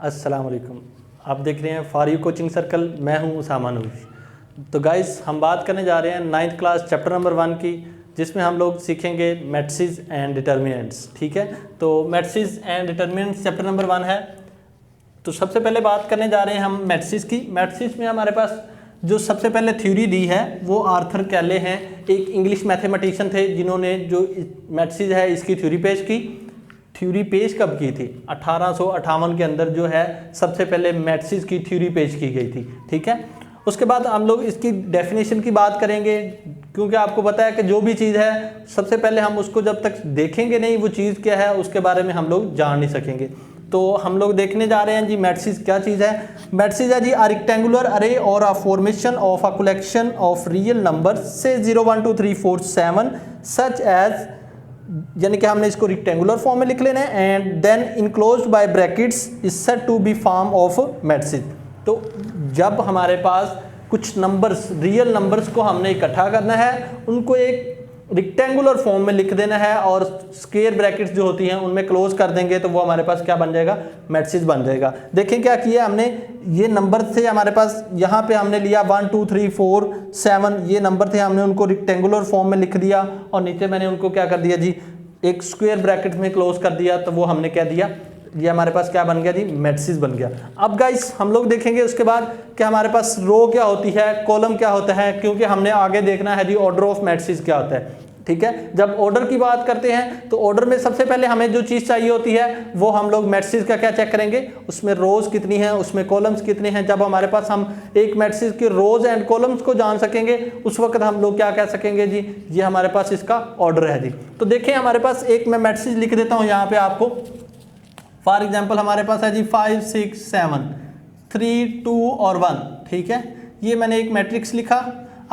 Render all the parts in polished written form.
अस्सलाम वालेकुम। आप देख रहे हैं फॉर यू कोचिंग सर्कल। मैं हूं उसामा नूरी। तो गाइस हम बात करने जा रहे हैं 9th क्लास चैप्टर नंबर 1 की, जिसमें हम लोग सीखेंगे मैट्रिसेस एंड डिटर्मिनेंट्स। ठीक है, तो matrices and determinants chapter number 1 है। तो सबसे पहले बात करने जा रहे हैं हम मैट्रिसेस की। मैट्रिसेस में हमारे पास जो सबसे पहले थ्योरी दी है वो आर्थर कैले हैं, एक इंग्लिश मैथमेटिशियन थे जिन्होंने जो मैट्रिसेस है इसकी थ्योरी पेश की। थ्योरी पेश कब की थी? 1858 के अंदर जो है सबसे पहले मैट्रिसेस की थ्योरी पेश की गई थी। ठीक है, उसके बाद हम लोग इसकी डेफिनेशन की बात करेंगे, क्योंकि आपको पता है कि जो भी चीज़ है सबसे पहले हम उसको जब तक देखेंगे नहीं वो चीज़ क्या है उसके बारे में हम लोग जान नहीं सकेंगे। तो हम लोग देखने जा रहे हैं जी मैट्रिसेस क्या चीज़ है। मैट्रिसेस है जी अ रेक्टेंगुलर अरे और a formation of a collection of real number से 0 1 2 3 4 7 सच एज, यानी कि हमने इसको रेक्टेंगुलर फॉर्म में लिख लेना है, and then enclosed by brackets is said to be form of matrices. तो जब हमारे पास कुछ नंबर्स रियल नंबर्स को हमने इकट्ठा करना है, उनको एक रेक्टेंगुलर फॉर्म में लिख देना है और स्क्वायर ब्रैकेट्स जो होती हैं उनमें क्लोज कर देंगे तो वो हमारे पास क्या बन जाएगा? मैट्रिसेस बन जाएगा। देखिए क्या किया हमने, ये नंबर थे हमारे पास, यहाँ पे हमने लिया 1 2 3 4 7, ये नंबर थे, हमने उनको रेक्टेंगुलर फॉर्म में लिख दिया और नीचे मैंने उनको क्या कर दिया जी, एक स्क्वायर ब्रैकेट में क्लोज कर दिया। तो वो हमने क्या दिया, ये हमारे पास क्या बन गया जी? मैट्रिसेस बन गया। अब गाइस हम लोग देखेंगे उसके बाद कि हमारे पास रो क्या होती है, कॉलम क्या होता है, क्योंकि हमने आगे देखना है जी ऑर्डर ऑफ मैट्रिसेस क्या होता है। ठीक है, जब ऑर्डर की बात करते हैं तो ऑर्डर में सबसे पहले हमें जो चीज़ चाहिए होती है वो हम लोग मैट्रिसेस का क्या चेक करेंगे, उसमें रोज कितनी है, उसमें कॉलम्स कितने हैं। जब हमारे पास हम एक मैट्रिसेस के रोज एंड कॉलम्स को जान सकेंगे उस वक्त हम लोग क्या कह सकेंगे जी, ये हमारे पास इसका ऑर्डर है जी। तो देखिए हमारे पास एक मैं मैट्रिसेस लिख देता हूँ यहाँ पे आपको। फॉर एग्जाम्पल हमारे पास है जी 5 6 7 3 2 और 1। ठीक है, ये मैंने एक मैट्रिक्स लिखा।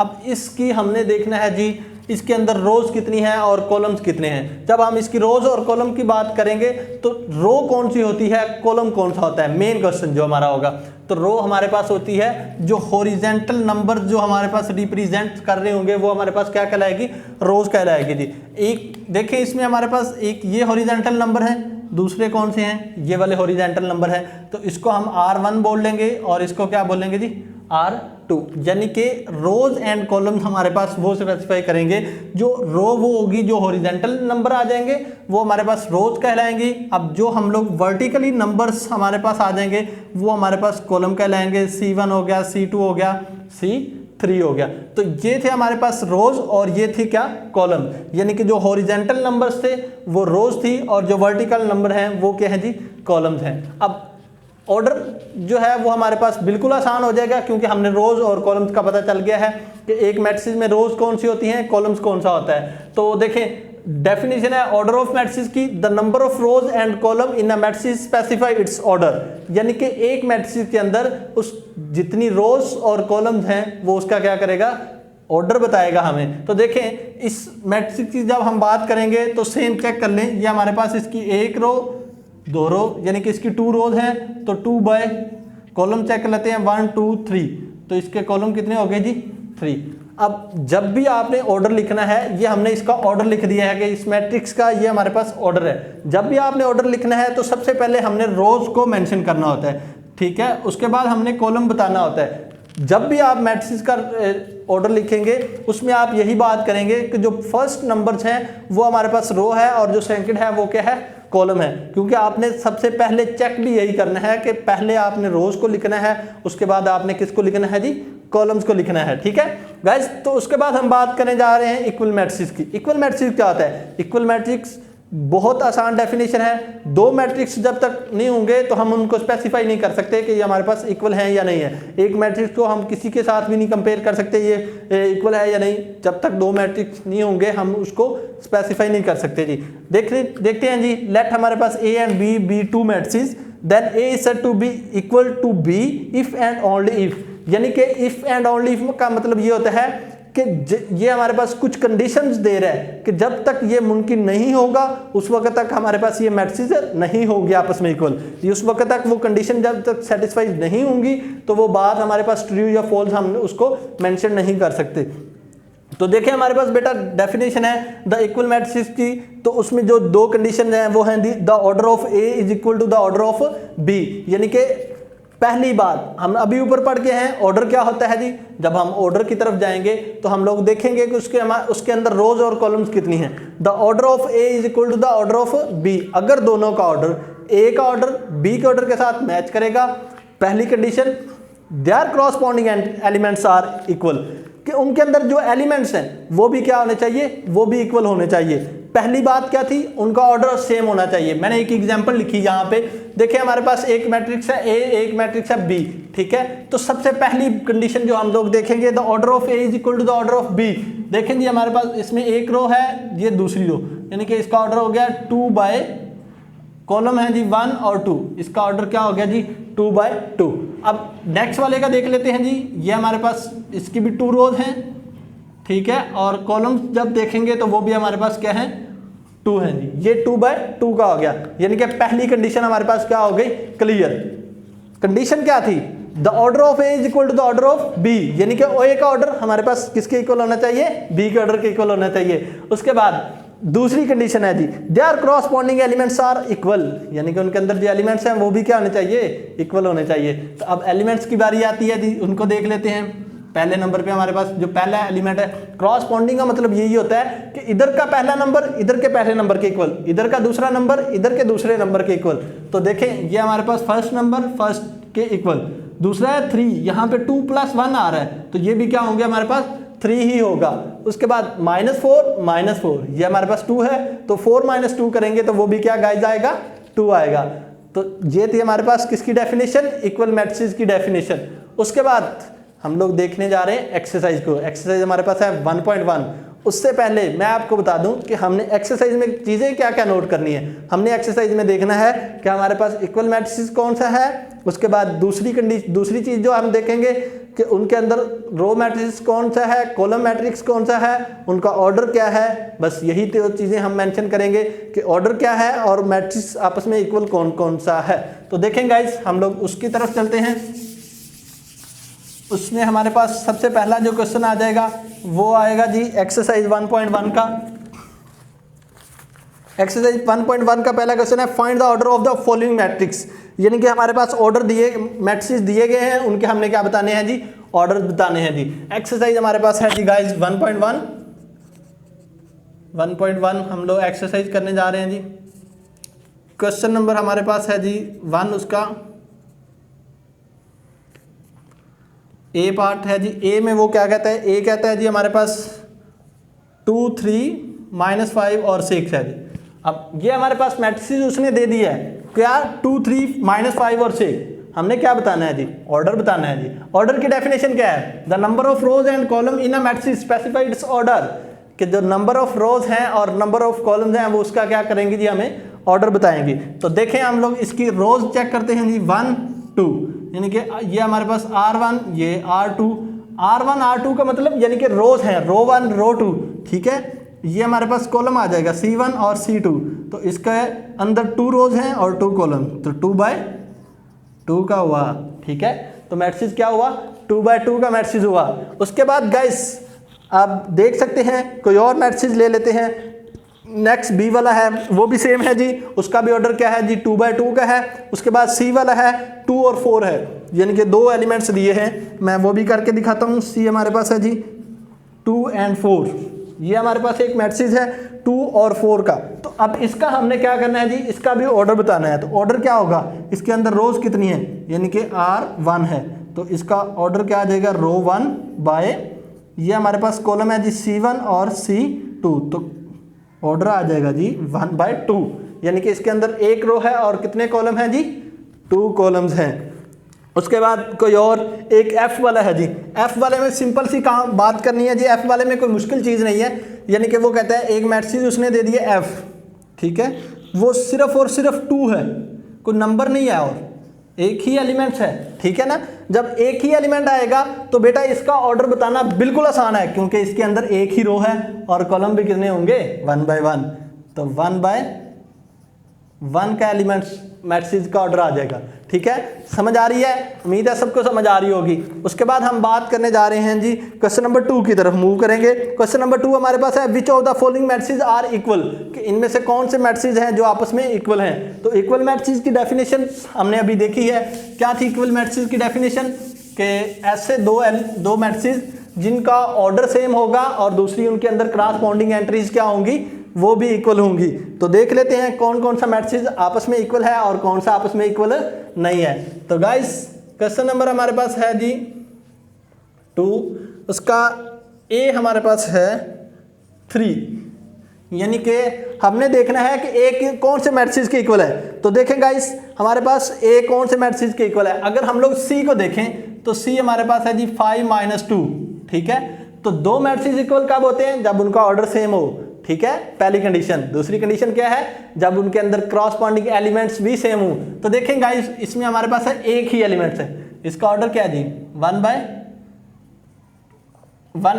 अब इसकी हमने देखना है जी इसके अंदर रोज कितनी है और कॉलम्स कितने हैं। जब हम इसकी रोज और कॉलम की बात करेंगे तो रो कौन सी होती है, कॉलम कौन सा होता है, मेन क्वेश्चन जो हमारा होगा। तो रो हमारे पास होती है जो हॉरिजेंटल नंबर जो हमारे पास रिप्रेजेंट कर रहे होंगे वो हमारे पास क्या कहलाएगी, रोज कहलाएगी जी। एक देखिए इसमें हमारे पास एक ये हॉरिजेंटल नंबर है, दूसरे कौन से हैं, ये वाले हॉरिजेंटल नंबर है। तो इसको हम R1 बोल लेंगे और इसको क्या बोलेंगे जी, R2। यानी कि रोज एंड कॉलम्स हमारे पास वो स्पेसिफाई करेंगे। जो रो वो होगी जो हॉरिजेंटल नंबर आ जाएंगे वो हमारे पास रोज कहलाएंगी। अब जो हम लोग वर्टिकली नंबर्स हमारे पास आ जाएंगे वो हमारे पास कॉलम कहलाएंगे। C1 हो गया, C2 हो गया, C3 हो गया। तो ये थे हमारे पास रोज और ये थी क्या, कॉलम। यानी कि जो हॉरिजेंटल नंबर्स थे वो रोज थी और जो वर्टिकल नंबर हैं वो क्या है जी, कॉलम्स हैं। अब ऑर्डर जो है वो हमारे पास बिल्कुल आसान हो जाएगा, क्योंकि हमने रोज और कॉलम्स का पता चल गया है कि एक मैट्रिसेस में रोज कौन सी होती हैं, कॉलम्स कौन सा होता है। तो देखें डेफिनेशन है ऑर्डर ऑफ मैट्रिसेस की, the number of rose and column in a matrices specify it's order. यानी कि एक मैट्रिसेस के अंदर उस जितनी रोज और कॉलम्स हैं वो उसका क्या करेगा, ऑर्डर बताएगा हमें। तो देखें इस मैट्रिक्स की जब हम बात करेंगे तो सेम चेक कर लें, ये हमारे पास इसकी एक रो, दो रो, यानी कि इसकी 2 रोज हैं तो 2 बाय कॉलम चेक कर लेते हैं 1 2 3। तो इसके कॉलम कितने हो गए जी, 3। अब जब भी आपने ऑर्डर लिखना है, ये हमने इसका ऑर्डर लिख दिया है कि इस मैट्रिक्स का ये हमारे पास ऑर्डर है। जब भी आपने ऑर्डर लिखना है तो सबसे पहले हमने रोज को मेंशन करना होता है। ठीक है, उसके बाद हमने कॉलम बताना होता है। जब भी आप मैट्रिसेस का ऑर्डर लिखेंगे उसमें आप यही बात करेंगे कि जो फर्स्ट नंबर्स हैं वो हमारे पास रो है और जो सेकंड है वो क्या है, कॉलम है। क्योंकि आपने सबसे पहले चेक भी यही करना है कि पहले आपने रोज को लिखना है, उसके बाद आपने किसको लिखना है जी, कॉलम्स को लिखना है। ठीक है गाइस, तो उसके बाद हम बात करने जा रहे हैं इक्वल मैट्रिक्स की। इक्वल मैट्रिक्स क्या होता है? इक्वल मैट्रिक्स बहुत आसान डेफिनेशन है। दो मैट्रिक्स जब तक नहीं होंगे तो हम उनको स्पेसिफाई नहीं कर सकते कि ये हमारे पास इक्वल हैं या नहीं है। एक मैट्रिक्स को हम किसी के साथ भी नहीं कंपेयर कर सकते ये इक्वल है या नहीं, जब तक दो मैट्रिक्स नहीं होंगे हम उसको स्पेसिफाई नहीं कर सकते जी। देखते हैं जी, लेट हमारे पास A and B B 2 matrix, then A is said to be equal to B if and only if. यानी कि इफ एंड ओनली इफ का मतलब ये होता है कि ये हमारे पास कुछ कंडीशंस दे रहा है कि जब तक ये मुमकिन नहीं होगा उस वक्त तक हमारे पास ये मैट्रिसेस नहीं होंगे आपस में इक्वल। ये उस वक्त तक वो कंडीशन जब तक सेटिस्फाई नहीं होंगी तो वो बात हमारे पास ट्रू या फॉल्स हम उसको मेंशन नहीं कर सकते। तो देखिए हमारे पास बेटा डेफिनेशन है द इक्वल मैट्रिक्स की, तो उसमें जो दो कंडीशन हैं वो हैं the order of A is equal to the order of B, यानी कि पहली बात हम अभी ऊपर पढ़ के हैं ऑर्डर क्या होता है जी। जब हम ऑर्डर की तरफ जाएंगे तो हम लोग देखेंगे कि उसके अंदर रोज और कॉलम्स कितनी हैं। The order of A is equal to the order of B, अगर दोनों का ऑर्डर ए का ऑर्डर बी के ऑर्डर के साथ मैच करेगा, पहली condition there corresponding elements are equal, कि उनके अंदर जो एलिमेंट्स हैं वो भी क्या होने चाहिए, वो भी इक्वल होने चाहिए। पहली बात क्या थी, उनका ऑर्डर सेम होना चाहिए। मैंने एक एग्जांपल लिखी यहाँ पे, देखिए हमारे पास एक मैट्रिक्स है ए, एक मैट्रिक्स है बी, ठीक है। तो सबसे पहली कंडीशन जो हम लोग देखेंगे the order of A is equal to the order of B. देखें जी हमारे पास इसमें एक रो है, ये दूसरी रो, यानी कि इसका ऑर्डर हो गया 2 बाय, कॉलम है जी 1 और 2, इसका ऑर्डर क्या हो गया जी 2 बाय 2। अब नेक्स्ट वाले का देख लेते हैं जी, ये हमारे पास इसकी भी 2 रोज हैं, ठीक है, और कॉलम्स जब देखेंगे तो वो भी हमारे पास क्या है 2 है जी, ये 2 बाय 2 का हो गया, यानी कि पहली कंडीशन हमारे पास क्या हो गई क्लियर। कंडीशन क्या थी, the order of A is equal to the order of B, यानी कि ए का ऑर्डर हमारे पास किसके इक्वल होना चाहिए, बी के ऑर्डर के इक्वल होना चाहिए। उसके बाद दूसरी कंडीशन है जी there corresponding elements are equal, यानी कि उनके अंदर जो एलिमेंट्स हैं वो भी क्या होने चाहिए, इक्वल होने चाहिए। तो अब एलिमेंट्स की बारी आती है जी, उनको देख लेते हैं। पहले नंबर पे हमारे पास जो पहला एलिमेंट है, क्रॉसपोंडिंग का मतलब यही होता है कि इधर का पहला नंबर इधर के पहले नंबर के इक्वल, इधर का दूसरा नंबर इधर के दूसरे नंबर के इक्वल। तो देखें ये हमारे पास फर्स्ट नंबर फर्स्ट के इक्वल, दूसरा है 3, यहाँ पे 2 + 1 आ रहा है, तो ये भी क्या होंगे हमारे पास 3 ही होगा। उसके बाद -4 ये हमारे पास 2 है, तो 4 - 2 करेंगे तो वो भी क्या गाइस आएगा 2 आएगा। तो ये थी हमारे पास किसकी डेफिनेशन, इक्वल मैट्रिक्स की डेफिनेशन। उसके बाद हम लोग देखने जा रहे हैं एक्सरसाइज को। एक्सरसाइज हमारे पास है 1.1। उससे पहले मैं आपको बता दूं कि हमने एक्सरसाइज में चीज़ें क्या क्या नोट करनी है। हमने एक्सरसाइज में देखना है कि हमारे पास इक्वल मैट्रिक्स कौन सा है, उसके बाद दूसरी चीज़ जो हम देखेंगे कि उनके अंदर रो मैट्रिक्स कौन सा है, कॉलम मैट्रिक्स कौन सा है, उनका ऑर्डर क्या है। बस यही तो चीज़ें हम मेंशन करेंगे कि ऑर्डर क्या है और मैट्रिक्स आपस में इक्वल कौन कौन सा है। तो देखें गाइस हम लोग उसकी तरफ चलते हैं। उसमें हमारे पास सबसे पहला जो क्वेश्चन आ जाएगा वो आएगा जी एक्सरसाइज 1.1 का। एक्सरसाइज 1.1 का पहला क्वेश्चन है find the order of the following matrix, यानी कि हमारे पास ऑर्डर दिए मैट्रिक्स दिए गए हैं, उनके हमने क्या बताने हैं जी, ऑर्डर बताने हैं जी। एक्सरसाइज हमारे पास है जी गाइस 1.1 हम लोग एक्सरसाइज करने जा रहे हैं जी। क्वेश्चन नंबर हमारे पास है जी 1, उसका ए पार्ट है जी। ए में वो क्या कहता है, ए कहता है जी हमारे पास 2, 3, -5 और 6 है जी। अब ये हमारे पास मैट्रिक्स उसने दे दिया है क्या, 2, 3, -5 और 6। हमने क्या बताना है जी, ऑर्डर बताना है जी। ऑर्डर की डेफिनेशन क्या है, the number of rose and column in a matrix specified it's order, कि जो नंबर ऑफ रोज हैं और नंबर ऑफ कॉलम्स हैं वो उसका क्या करेंगे जी, हमें ऑर्डर बताएंगे। तो देखें हम लोग इसकी रोज चेक करते हैं जी 1, 2, यानी कि ये हमारे पास R1 ये R2, R1 R2 का मतलब यानी कि रोज हैं, रो 1 रो 2, ठीक है। ये हमारे पास कॉलम आ जाएगा C1 और C2, तो इसके अंदर 2 रोज हैं और 2 कॉलम, तो 2/2 का हुआ, ठीक है। तो मैट्रिक्स क्या हुआ, 2/2 का मैट्रिक्स हुआ। उसके बाद गाइस आप देख सकते हैं कोई और मैट्रिक्स ले लेते हैं। नेक्स्ट बी वाला है वो भी सेम है जी, उसका भी ऑर्डर क्या है जी 2/2 का है। उसके बाद सी वाला है 2 और 4 है, यानी कि 2 एलिमेंट्स दिए हैं, मैं वो भी करके दिखाता हूँ। सी हमारे पास है जी 2 और 4, ये हमारे पास एक मैट्रिक्स है 2 और 4 का। तो अब इसका हमने क्या करना है जी, इसका भी ऑर्डर बताना है। तो ऑर्डर क्या होगा, इसके अंदर रोज कितनी है, यानी कि R1 है, तो इसका ऑर्डर क्या आ जाएगा रो 1 बाय, ये हमारे पास कॉलम है जी C1 और C2, तो ऑर्डर आ जाएगा जी 1/2, यानी कि इसके अंदर एक रो है और कितने कॉलम हैं जी, 2 कॉलम्स हैं। उसके बाद कोई और एक F वाला है जी। F वाले में सिंपल सी काम बात करनी है जी, F वाले में कोई मुश्किल चीज़ नहीं है, यानी कि वो कहता है एक मैट्रिक्स उसने दे दिया F, ठीक है, वो सिर्फ और सिर्फ 2 है, कोई नंबर नहीं है और एक ही एलिमेंट्स है, ठीक है ना। जब एक ही एलिमेंट आएगा तो बेटा इसका ऑर्डर बताना बिल्कुल आसान है, क्योंकि इसके अंदर एक ही रो है और कॉलम भी कितने होंगे 1/1, तो 1/, 1 का एलिमेंट्स मैट्रिक्स का ऑर्डर आ जाएगा। ठीक है, समझ आ रही है? उम्मीद है सबको समझ आ रही होगी। उसके बाद हम बात करने जा रहे हैं जी क्वेश्चन नंबर 2 की तरफ मूव करेंगे। क्वेश्चन नंबर 2 हमारे पास है which of the following matrix are equal, कि इनमें से कौन से मैट्रिक्स हैं जो आपस में इक्वल हैं। तो इक्वल मैट्रिक्स की डेफिनेशन हमने अभी देखी है। क्या थी इक्वल मैट्रिक्स की डेफिनेशन? कि ऐसे दो मैट्रिक्स जिनका ऑर्डर सेम होगा और दूसरी उनके अंदर क्रॉसपोंडिंग एंट्रीज क्या होंगी, वो भी इक्वल होंगी। तो देख लेते हैं कौन कौन सा मैट्रिक्स आपस में इक्वल है और कौन सा आपस में इक्वल नहीं है। तो गाइस क्वेश्चन नंबर हमारे पास है जी 2, उसका ए हमारे पास है 3, यानी कि हमने देखना है कि ए कौन से मैट्रिक्स के इक्वल है। तो देखें गाइस हमारे पास ए कौन से मैट्रिक्स के इक्वल है। अगर हम लोग सी को देखें तो सी हमारे पास है जी 5 - 2। ठीक है, तो दो मैट्रिक्स इक्वल कब होते हैं? जब उनका ऑर्डर सेम हो। ठीक है, पहली कंडीशन। दूसरी कंडीशन क्या है? जब उनके अंदर क्रॉसपोंडिंग एलिमेंट्स भी सेम हो। तो देखें गाइस इसमें हमारे पास है एक ही एलिमेंट्स है, इसका ऑर्डर क्या है जी 1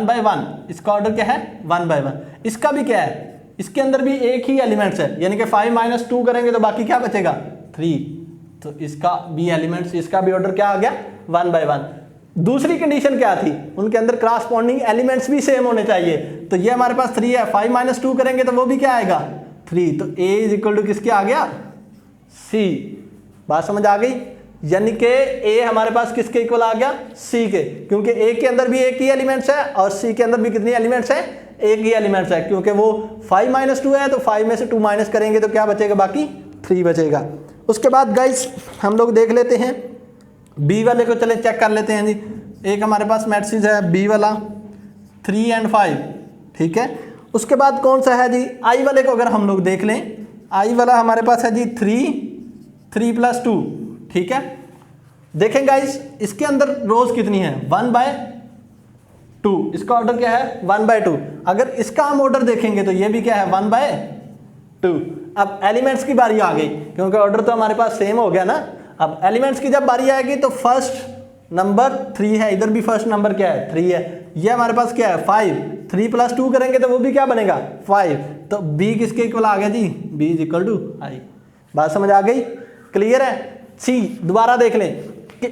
by 1। इसका ऑर्डर क्या है 1 by 1। इसका भी क्या है, इसके अंदर भी एक ही एलिमेंट्स है, यानी कि 5 - 2 करेंगे तो बाकी क्या बचेगा 3। तो इसका भी एलिमेंट्स, इसका भी ऑर्डर क्या आ गया 1 by 1। दूसरी कंडीशन क्या थी? उनके अंदर क्रॉसपोंडिंग एलिमेंट्स भी सेम होने चाहिए। तो ये हमारे पास 3 है, 5 - 2 करेंगे तो वो भी क्या आएगा 3। तो A = किसके आ गया C। बात समझ आ गई? यानी कि A हमारे पास किसके इक्वल आ गया C के, क्योंकि A के अंदर भी एक ही एलिमेंट्स है और C के अंदर भी कितनी एलिमेंट्स है? एक ही एलिमेंट्स है, क्योंकि वो 5 - 2 है तो 5 में से 2 माइनस करेंगे तो क्या बचेगा, बाकी 3 बचेगा। उसके बाद गाइस हम लोग देख लेते हैं बी वाले को, चले चेक कर लेते हैं जी। एक हमारे पास मैट्रिक्स है बी वाला 3 और 5। ठीक है, उसके बाद कौन सा है जी आई वाले को अगर हम लोग देख लें, आई वाला हमारे पास है जी 3 + 2। ठीक है, देखें गाइस इसके अंदर रोज कितनी है 1 by 2। इसका ऑर्डर क्या है 1 by 2। अगर इसका हम ऑर्डर देखेंगे तो ये भी क्या है 1 by 2। अब एलिमेंट्स की बारी आ गई, क्योंकि ऑर्डर तो हमारे पास सेम हो गया ना। अब एलिमेंट्स की जब बारी आएगी तो फर्स्ट नंबर 3 है, इधर भी फर्स्ट नंबर क्या है 3 है। ये हमारे पास क्या है 5। 3 + 2 करेंगे तो वो भी क्या बनेगा 5। तो B किसके इक्वल आ गया जी B = I। बात समझ आ गई? क्लियर है? सी दोबारा देख लें कि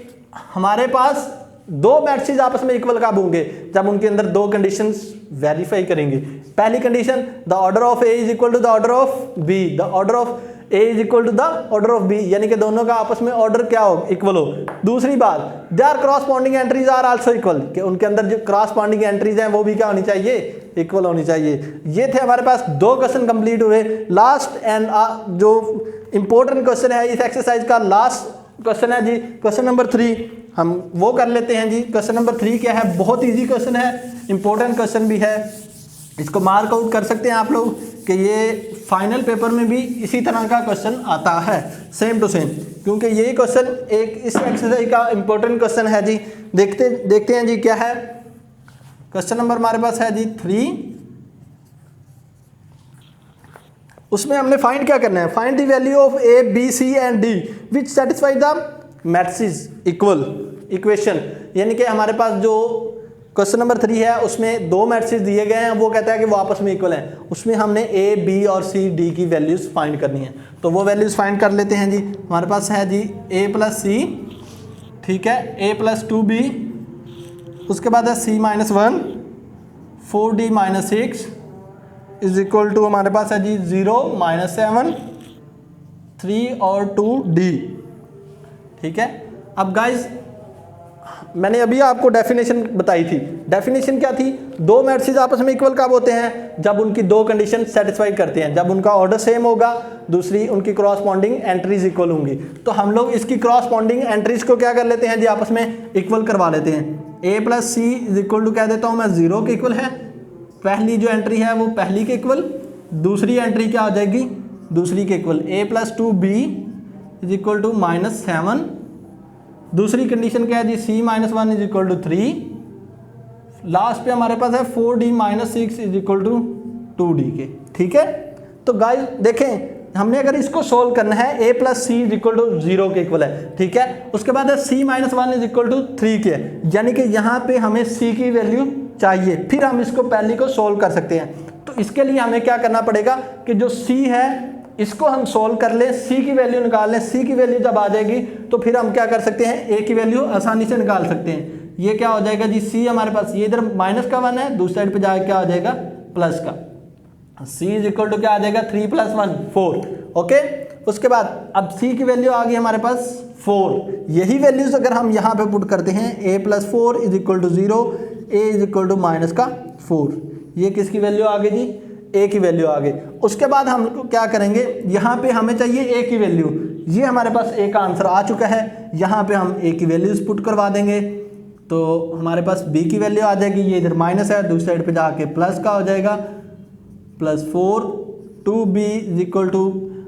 हमारे पास दो मैट्रिक्स आपस में इक्वल कब होंगे? जब उनके अंदर दो कंडीशंस वेरीफाई करेंगे। पहली condition the order of A = the order of B, the order of A = the order of B, यानी कि दोनों का आपस में ऑर्डर क्या हो इक्वल हो। दूसरी बात they are corresponding entries are also equal, कि उनके अंदर जो क्रॉसपोंडिंग एंट्रीज हैं वो भी क्या होनी चाहिए इक्वल होनी चाहिए। ये थे हमारे पास दो क्वेश्चन कंप्लीट हुए। लास्ट एंड जो इंपॉर्टेंट क्वेश्चन है इस एक्सरसाइज का, लास्ट क्वेश्चन है जी क्वेश्चन नंबर 3। हम वो कर लेते हैं जी। क्वेश्चन नंबर 3 क्या है? बहुत ईजी क्वेश्चन है, इंपॉर्टेंट क्वेश्चन भी है। इसको मार्क आउट कर सकते हैं आप लोग कि ये फाइनल पेपर में भी इसी तरह का क्वेश्चन आता है सेम टू सेम, क्योंकि यही क्वेश्चन एक इस एक्सरसाइज का इंपॉर्टेंट क्वेश्चन है जी। देखते हैं जी क्या है। क्वेश्चन नंबर हमारे पास है जी 3। उसमें हमने फाइंड क्या करना है? Find the value of A, B, C and D which satisfy the matrix equal equation. यानी कि हमारे पास जो क्वेश्चन नंबर 3 है उसमें दो मैट्रिक्स दिए गए हैं, वो कहता है कि वो आपस में इक्वल हैं। उसमें हमने A, B और C, D की वैल्यूज फाइंड करनी है। तो वो वैल्यूज फाइंड कर लेते हैं जी। हमारे पास है जी A + C, ठीक है, A + 2B, उसके बाद है C - 1, 4D - 6 = हमारे पास है जी 0 - 7, 3 और 2D। ठीक है, अब गाइज मैंने अभी आपको डेफिनेशन बताई थी। डेफिनेशन क्या थी? दो मैट्रिक्स आपस में इक्वल कब होते हैं? जब उनकी दो कंडीशन सेटिस्फाई करते हैं, जब उनका ऑर्डर सेम होगा, दूसरी उनकी क्रॉसपोंडिंग एंट्रीज इक्वल होंगी। तो हम लोग इसकी क्रॉसपोंडिंग एंट्रीज को क्या कर लेते हैं जी आपस में इक्वल करवा लेते हैं। A + C = कह देता हूँ मैं 0 के इक्वल है। पहली जो एंट्री है वो पहली के इक्वल, दूसरी एंट्री क्या हो जाएगी दूसरी के इक्वल। A + 2B = -7। दूसरी कंडीशन क्या है जी C - 1 = 3। लास्ट पे हमारे पास है 4D - 6 = 2D के। ठीक है, तो गाइस देखें हमने अगर इसको सोल्व करना है A + C = 0 के इक्वल है। ठीक है, उसके बाद है C - 1 = 3 के, यानी कि यहाँ पे हमें C की वैल्यू चाहिए, फिर हम इसको पहली को सोल्व कर सकते हैं। तो इसके लिए हमें क्या करना पड़ेगा कि जो C है इसको हम सोल्व कर लें, सी की वैल्यू निकाल लें, सी की वैल्यू जब आ जाएगी तो फिर हम क्या कर सकते हैं, ए की वैल्यू आसानी से निकाल सकते हैं। ये क्या हो जाएगा जी, सी हमारे पास ये इधर माइनस का 1 है, दूसरी साइड पे जाके क्या हो जाएगा प्लस का, c इज इक्वल टू क्या आ जाएगा 3 + 1 4। ओके, उसके बाद अब c की वैल्यू आ गई हमारे पास 4। यही वैल्यूज अगर हम यहाँ पे पुट करते हैं a + 4 = 0, a = -4, ये किसकी वैल्यू आ गई जी, a की वैल्यू आ गई। उसके बाद हम क्या करेंगे, यहाँ पे हमें चाहिए a की वैल्यू, ये हमारे पास a का आंसर आ चुका है, यहाँ पे हम a की वैल्यूज पुट करवा देंगे तो हमारे पास b की वैल्यू आ जाएगी, ये इधर माइनस है, दूसरी साइड पे जाके प्लस का हो जाएगा +4, 2b =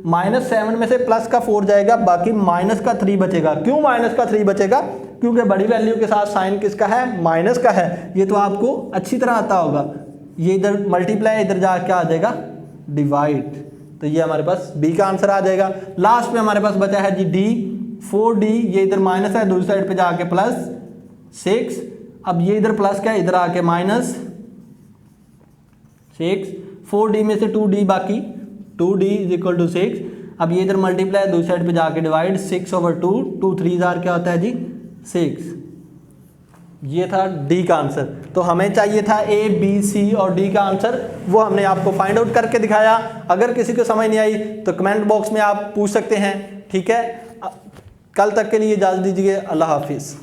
-7 में से प्लस का 4 जाएगा, बाकी माइनस का 3 बचेगा। क्यों माइनस का 3 बचेगा, क्योंकि बड़ी वैल्यू के साथ साइन किसका है, माइनस का है। ये तो आपको अच्छी तरह आता होगा। ये इधर मल्टीप्लाई, इधर जाके आ जाएगा डिवाइड, तो ये हमारे पास b का आंसर आ जाएगा। लास्ट में हमारे पास बचा है जी d, 4d, ये इधर माइनस है, दूसरी साइड पे जाके +6, अब ये इधर प्लस का है, इधर आके -6, 4d में से 2d बाकी, 2d = 6, अब ये इधर मल्टीप्लाई, दूसरी साइड पे जाके डिवाइड, 6/2, 2 3 क्या होता है जी 6। ये था डी का आंसर। तो हमें चाहिए था ए, बी, सी और डी का आंसर, वो हमने आपको फाइंड आउट करके दिखाया। अगर किसी को समझ नहीं आई तो कमेंट बॉक्स में आप पूछ सकते हैं, ठीक है। कल तक के लिए इजाज़त दीजिए, अल्लाह हाफिज़।